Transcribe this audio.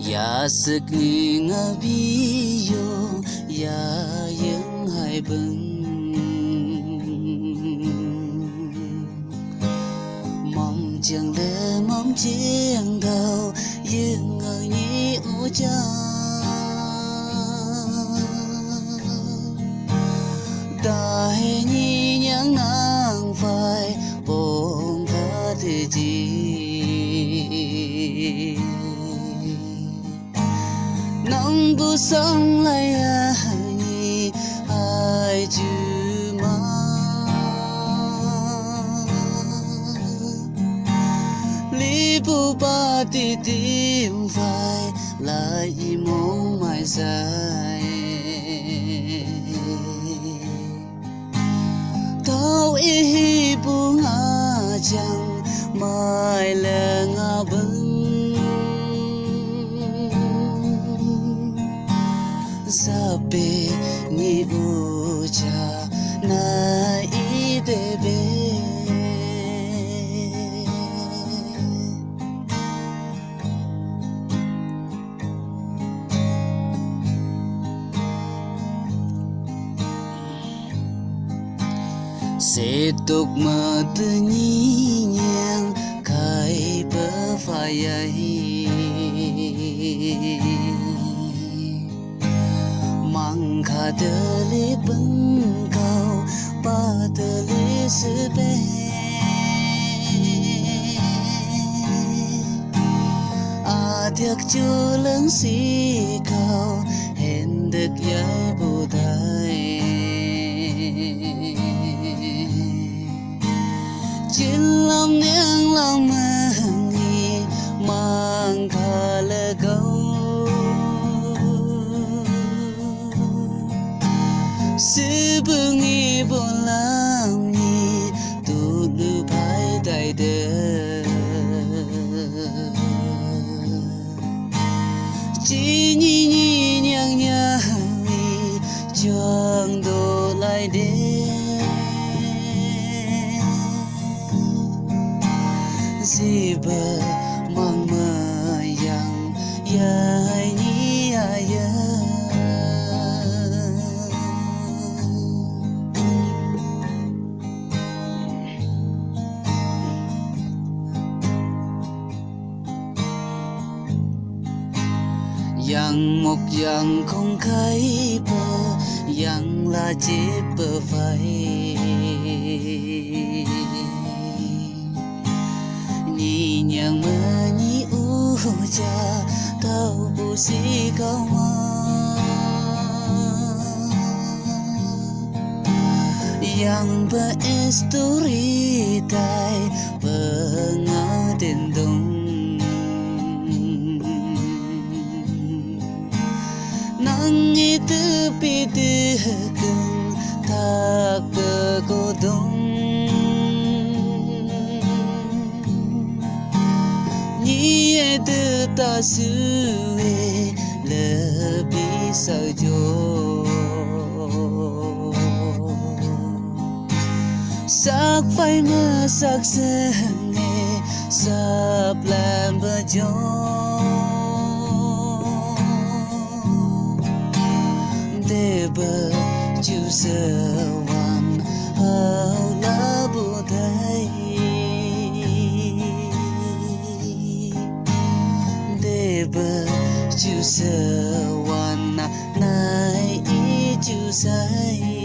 Ya sức ni ngã bi yo ya những hai bừng mong chẳng lẽ mong chiang đầu những người nhị ô cha ta hay nhị nhang nàng phải ôm cả thế gì nắng bu sáng lại nhị hai chữ mà li bu ba ti tim phải lại mong mai dài tao ý bu ngã chẳng mai là ngã bưng sabe ni ucha na idebe sẽ tục mà tự nhiên khai bờ phải ấy mang khá đỡ lê bưng cao ba đỡ lê sư bê thiệt chưa lớn xí cao hẹn được giải bù thai trên lòng nén lòng mừng nghi mang khá lê gấu sư bưng nghi buồn làm nghi tu nữ bài đại đời chỉ nhí nhí nhang nhang nghi choang đồ lại đến gì bờ mang mơ yang ya nhí ya yang một yang không khai bờ yang là chỉ bờ vai nhị nhàng mơ nhị u cha tao bu si cao ma yang bờ story tai bờ ngã đến đông nang itu pide keng tak berkodong ni itu tak suwe lebih sajo sak phai mơ sak senge sap làm bờ gió bờ chu sơ wan hao la bu thai de bờ chu sơ wan nai chu sai